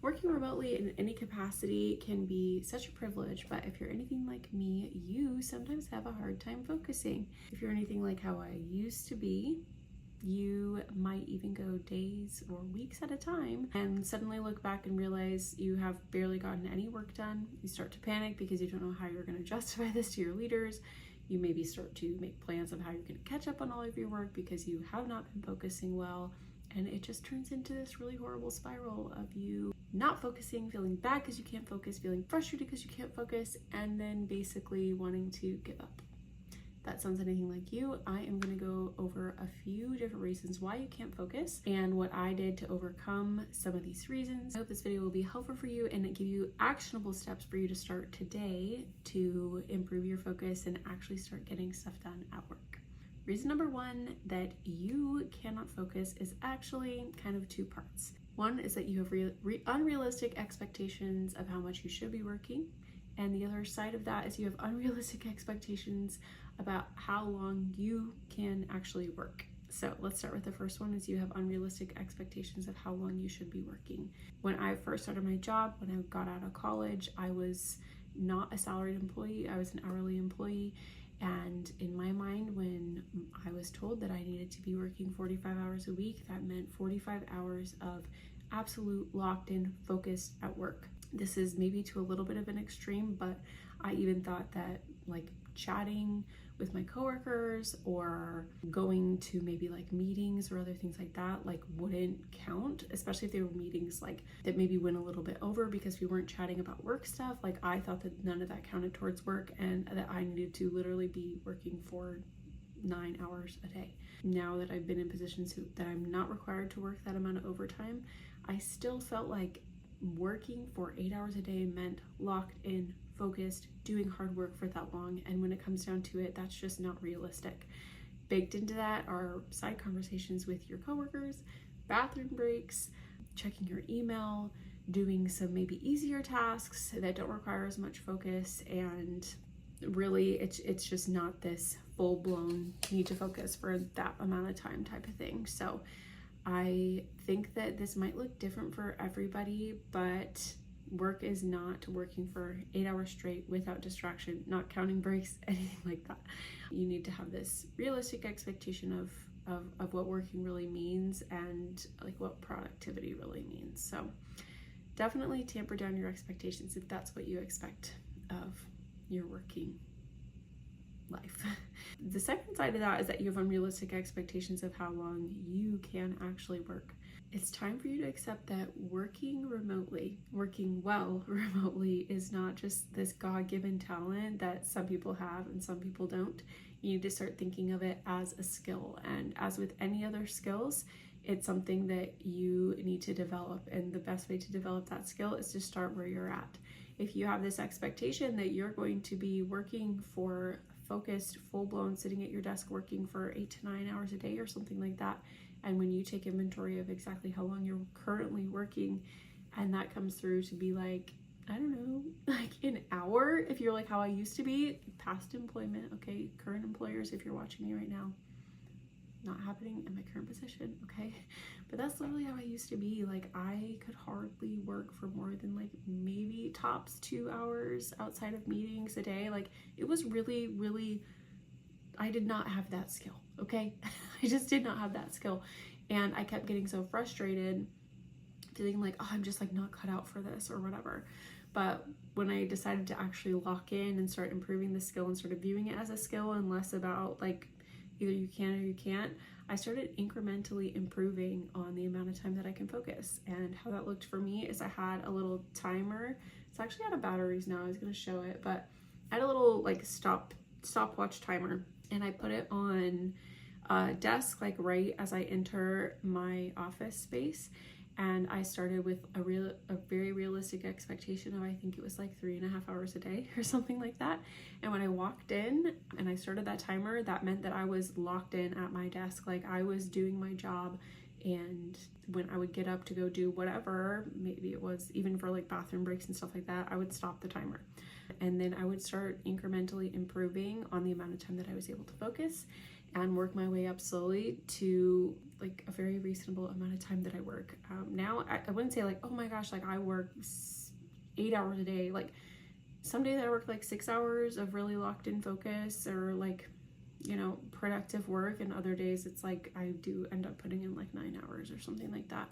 Working remotely in any capacity can be such a privilege, but if you're anything like me, you sometimes have a hard time focusing. If you're anything like how I used to be, you might even go days or weeks at a time and suddenly look back and realize you have barely gotten any work done. You start to panic because you don't know how you're going to justify this to your leaders. You maybe start to make plans of how you're going to catch up on all of your work because you have not been focusing well. And it just turns into this really horrible spiral of you not focusing, feeling bad because you can't focus, feeling frustrated because you can't focus, and then basically wanting to give up. If that sounds anything like you, I am going to go over a few different reasons why you can't focus and what I did to overcome some of these reasons. I hope this video will be helpful for you and give you actionable steps for you to start today to improve your focus and actually start getting stuff done at work. Reason number one that you cannot focus is actually kind of two parts. One is that you have unrealistic expectations of how much you should be working. And the other side of that is you have unrealistic expectations about how long you can actually work. So let's start with the first one, is you have unrealistic expectations of how long you should be working. When I first started my job, when I got out of college, I was not a salaried employee, I was an hourly employee. And in my mind, when I was told that I needed to be working 45 hours a week, that meant 45 hours of absolute locked in focus at work. This is maybe to a little bit of an extreme, but I even thought that like chatting with my coworkers or going to maybe like meetings or other things like that like wouldn't count, especially if they were meetings like that maybe went a little bit over because we weren't chatting about work stuff. Like I thought that none of that counted towards work and that I needed to literally be working for 9 hours a day. Now that I've been in positions that I'm not required to work that amount of overtime, I still felt like working for 8 hours a day meant locked in, focused, doing hard work for that long. And when it comes down to it, that's just not realistic. Baked into that are side conversations with your coworkers, bathroom breaks, checking your email, doing some maybe easier tasks that don't require as much focus. And really it's just not this full-blown need to focus for that amount of time type of thing. So I think that this might look different for everybody, but work is not working for 8 hours straight without distraction, not counting breaks, anything like that. You need to have this realistic expectation of what working really means and like what productivity really means. So definitely tamper down your expectations if that's what you expect of your working life. The second side of that is that you have unrealistic expectations of how long you can actually work. It's time for you to accept that working well remotely is not just this God-given talent that some people have and some people don't. You need to start thinking of it as a skill, and as with any other skills, it's something that you need to develop, and the best way to develop that skill is to start where you're at. If you have this expectation that you're going to be working for focused, full-blown, sitting at your desk working for 8 to 9 hours a day or something like that, and when you take inventory of exactly how long you're currently working, and that comes through to be like, I don't know, like an hour, if you're like how I used to be, past employment, okay, current employers, if you're watching me right now, not happening in my current position, okay, but that's literally how I used to be. Like I could hardly work for more than like maybe tops 2 hours outside of meetings a day. Like it was really I did not have that skill, okay? I just did not have that skill, and I kept getting so frustrated, feeling like, oh, I'm just like not cut out for this or whatever. But when I decided to actually lock in and start improving the skill and started viewing it as a skill and less about like either you can or you can't, I started incrementally improving on the amount of time that I can focus. And how that looked for me is I had a little timer. It's actually out of batteries now, I was gonna show it, but I had a little like stopwatch timer, and I put it on a desk like right as I enter my office space. And I started with a very realistic expectation of, I think it was like 3.5 hours a day or something like that. And when I walked in and I started that timer, that meant that I was locked in at my desk. Like I was doing my job, and when I would get up to go do whatever, maybe it was even for like bathroom breaks and stuff like that, I would stop the timer. And then I would start incrementally improving on the amount of time that I was able to focus. and work my way up slowly to like a very reasonable amount of time that I work. Now I wouldn't say like, oh my gosh, like I work 8 hours a day. Like some days I work like 6 hours of really locked in focus or like, you know, productive work, and other days it's like I do end up putting in like 9 hours or something like that.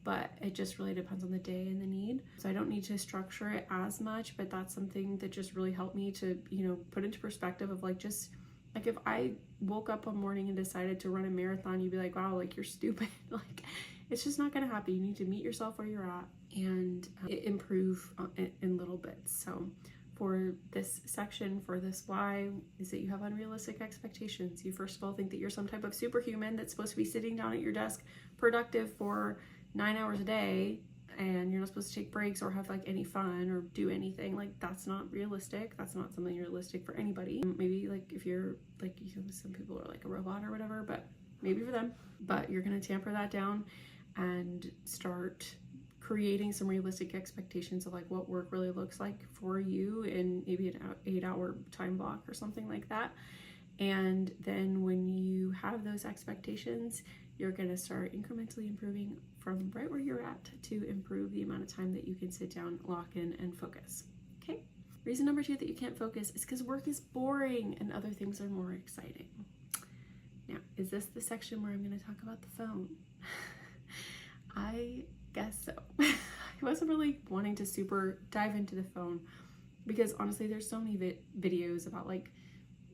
But it just really depends on the day and the need. So I don't need to structure it as much, but that's something that just really helped me to, you know, put into perspective of like, just like if I woke up one morning and decided to run a marathon, you'd be like, wow, like you're stupid. Like it's just not gonna happen. You need to meet yourself where you're at and improve in little bits. So for this section, for this why, is that you have unrealistic expectations. You first of all think that you're some type of superhuman that's supposed to be sitting down at your desk productive for 9 hours a day, and you're not supposed to take breaks or have like any fun or do anything. Like that's not realistic. That's not something realistic for anybody. Maybe like if you're like, you know, some people are like a robot or whatever, but maybe for them. But you're gonna tamper that down and start creating some realistic expectations of like what work really looks like for you in maybe an 8-hour time block or something like that. And then when you have those expectations, you're going to start incrementally improving from right where you're at to improve the amount of time that you can sit down, lock in, and focus. Okay? Reason number 2 that you can't focus is because work is boring and other things are more exciting. Now, is this the section where I'm going to talk about the phone? I guess so. I wasn't really wanting to super dive into the phone because honestly, there's so many videos about like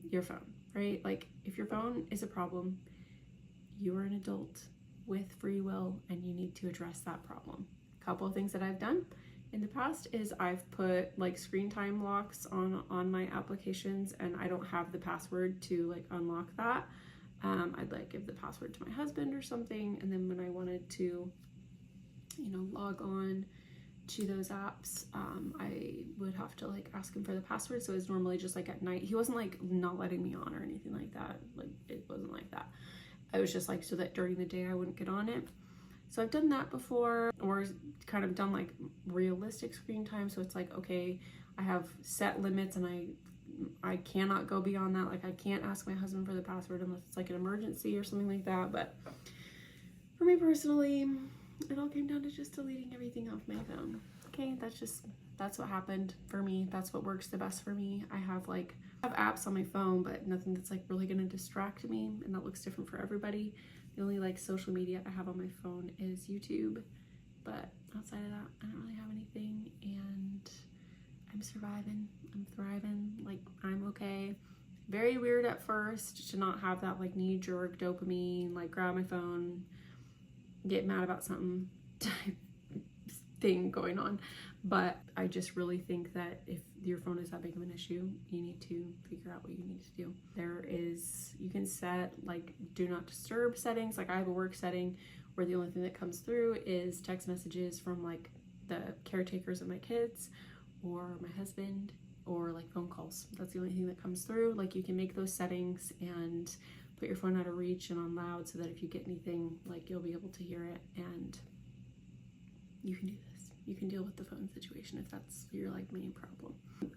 your phone, right? Like if your phone is a problem, you're an adult with free will and you need to address that problem. A couple of things that I've done in the past is I've put like screen time locks on my applications, and I don't have the password to like unlock that. I'd like give the password to my husband or something, and then when I wanted to, you know, log on to those apps, I would have to like ask him for the password. So it's normally just like at night. He wasn't like not letting me on or anything like that. Like it wasn't like that. I was just like so that during the day I wouldn't get on it. So I've done that before, or kind of done like realistic screen time. So it's like, okay, I have set limits and I cannot go beyond that. Like I can't ask my husband for the password unless it's like an emergency or something like that. But for me personally, it all came down to just deleting everything off my phone. Okay, that's what happened for me. That's what works the best for me. I have apps on my phone, but nothing that's like really gonna distract me, and that looks different for everybody. The only like social media I have on my phone is YouTube, but outside of that, I don't really have anything, and I'm surviving. I'm thriving. Like I'm okay. Very weird at first to not have that like knee-jerk dopamine, like grab my phone, get mad about something type thing going on. But I just really think that if your phone is that big of an issue, you need to figure out what you need to do. You can set like do not disturb settings. Like I have a work setting where the only thing that comes through is text messages from like the caretakers of my kids or my husband, or like phone calls. That's the only thing that comes through. Like you can make those settings and put your phone out of reach and on loud so that if you get anything, like you'll be able to hear it, and you can do this. You can deal with the phone situation if that's your like main problem.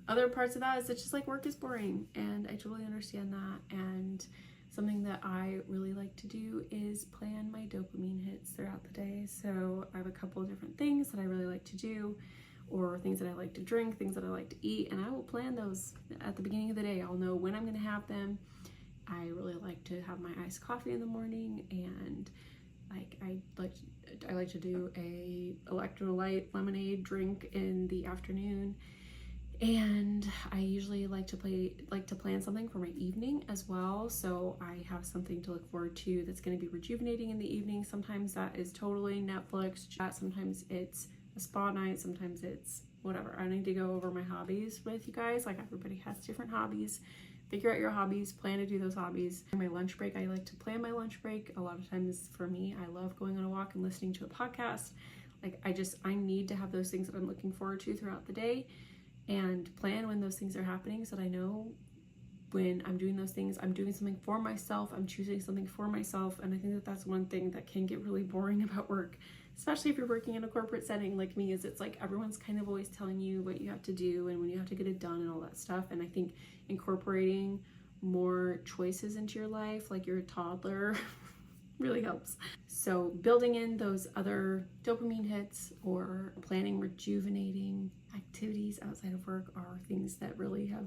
Other parts of that is it's just like work is boring, and I totally understand that. And something that I really like to do is plan my dopamine hits throughout the day. So I have a couple of different things that I really like to do, or things that I like to drink, things that I like to eat, and I will plan those at the beginning of the day. I'll know when I'm gonna have them. I really like to have my iced coffee in the morning, and like I like to do a electrolyte lemonade drink in the afternoon, and I usually like to plan something for my evening as well, so I have something to look forward to that's going to be rejuvenating in the evening. Sometimes that is totally Netflix chat, sometimes it's a spa night, sometimes it's whatever. I need to go over my hobbies with you guys. Like everybody has different hobbies. Figure out your hobbies, plan to do those hobbies. My lunch break, I like to plan my lunch break. A lot of times for me, I love going on a walk and listening to a podcast. Like I need to have those things that I'm looking forward to throughout the day, and plan when those things are happening so that I know when I'm doing those things, I'm doing something for myself, I'm choosing something for myself. And I think that that's one thing that can get really boring about work, especially if you're working in a corporate setting like me, is it's like everyone's kind of always telling you what you have to do and when you have to get it done and all that stuff. And I think incorporating more choices into your life, like you're a toddler, really helps. So building in those other dopamine hits or planning rejuvenating activities outside of work are things that really have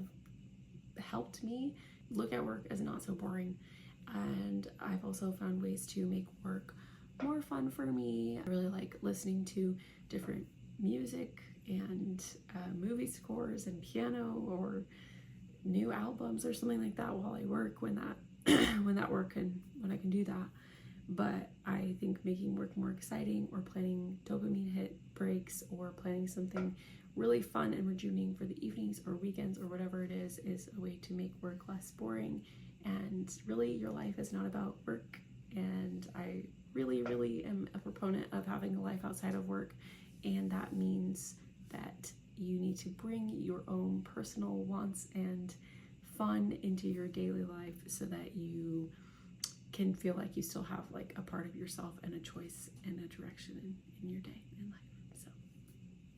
helped me look at work as not so boring. And I've also found ways to make work more fun for me. I really like listening to different music and movie scores and piano or new albums or something like that while I work when I can do that. But I think making work more exciting or planning dopamine hit breaks or planning something really fun and rejuvenating for the evenings or weekends or whatever it is a way to make work less boring. And really, your life is not about work. And I really am a proponent of having a life outside of work. And that means that you need to bring your own personal wants and fun into your daily life so that you can feel like you still have like a part of yourself and a choice and a direction in your day and life. So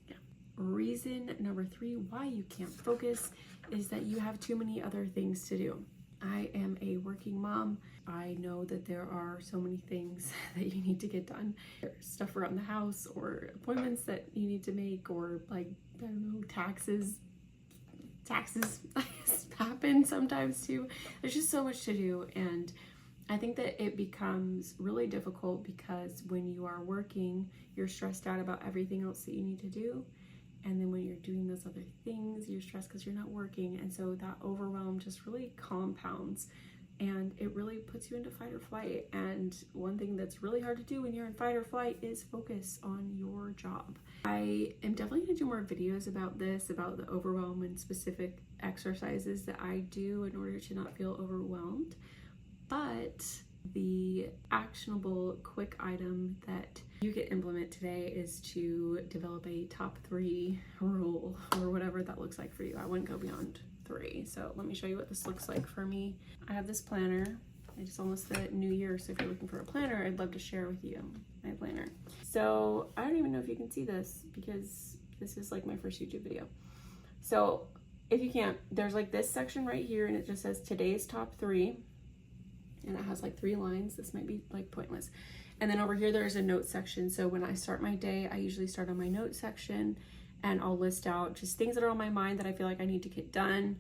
yeah. Reason number 3 why you can't focus is that you have too many other things to do. I am a working mom. I know that there are so many things that you need to get done. There's stuff around the house or appointments that you need to make or like, I don't know, taxes happen sometimes too. There's just so much to do, and I think that it becomes really difficult because when you are working, you're stressed out about everything else that you need to do. And then when you're doing those other things, you're stressed because you're not working. And so that overwhelm just really compounds and it really puts you into fight or flight. And one thing that's really hard to do when you're in fight or flight is focus on your job. I am definitely going to do more videos about this, about the overwhelm and specific exercises that I do in order to not feel overwhelmed. But the actionable quick item that you can implement today is to develop a top 3 rule or whatever that looks like for you. I wouldn't go beyond 3. So let me show you what this looks like for me. I have this planner. It's almost the new year, so if you're looking for a planner, I'd love to share with you my planner. So I don't even know if you can see this because this is like my first YouTube video. So if you can't, there's like this section right here and it just says today's top 3. And it has like 3 lines. This might be like pointless. And then over here, there's a note section. So when I start my day, I usually start on my note section and I'll list out just things that are on my mind that I feel like I need to get done.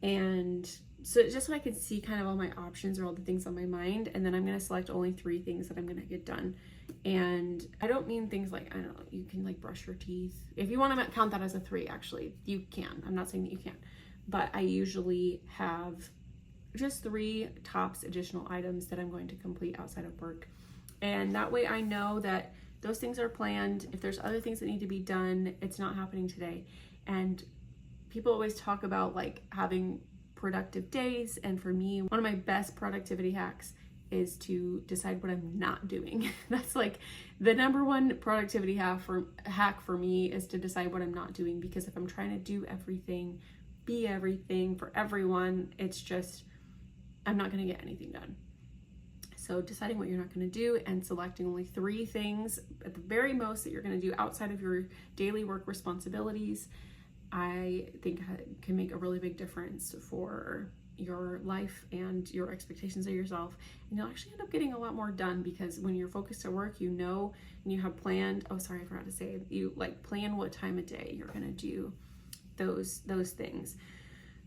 And so just so I can see kind of all my options or all the things on my mind. And then I'm going to select only 3 things that I'm going to get done. And I don't mean things like, I don't know, you can like brush your teeth. If you want to count that as a 3, actually, you can. I'm not saying that you can't. But I usually have just 3 tops additional items that I'm going to complete outside of work. And that way I know that those things are planned. If there's other things that need to be done, it's not happening today. And people always talk about like having productive days. And for me, one of my best productivity hacks is to decide what I'm not doing. That's like the number 1 productivity hack for me is to decide what I'm not doing. Because if I'm trying to do everything, be everything for everyone, it's just, I'm not going to get anything done. So deciding what you're not going to do and selecting only 3 things at the very most that you're going to do outside of your daily work responsibilities, I think can make a really big difference for your life and your expectations of yourself. And you'll actually end up getting a lot more done because when you're focused at work, you know, and you have planned, oh, sorry, I forgot to say, you like plan what time of day you're going to do those things.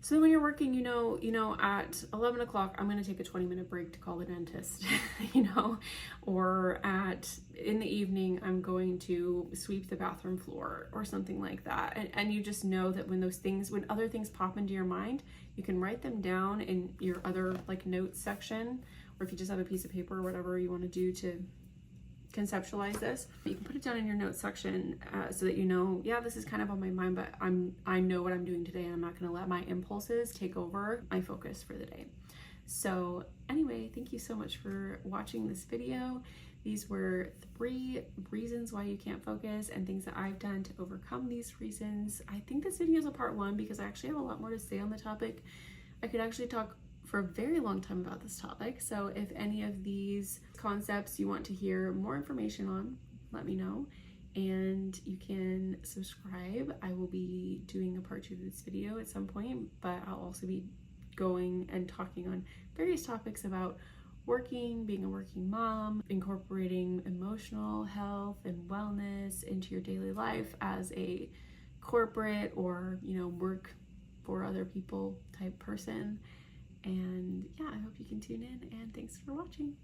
So when you're working, you know, at 11 o'clock, I'm going to take a 20-minute break to call the dentist, or in the evening, I'm going to sweep the bathroom floor or something like that. And you just know that when other things pop into your mind, you can write them down in your other like notes section, or if you just have a piece of paper or whatever you want to do to conceptualize this, you can put it down in your notes section so that you know, yeah, this is kind of on my mind, but I know what I'm doing today and I'm not going to let my impulses take over my focus for the day. So anyway, thank you so much for watching this video. These were 3 reasons why you can't focus and things that I've done to overcome these reasons. I think this video is a part 1 because I actually have a lot more to say on the topic. I could actually talk for a very long time about this topic. So if any of these concepts you want to hear more information on, let me know. And you can subscribe. I will be doing a part 2 to this video at some point, but I'll also be going and talking on various topics about working, being a working mom, incorporating emotional health and wellness into your daily life as a corporate or, work for other people type person. And yeah, I hope you can tune in, and thanks for watching.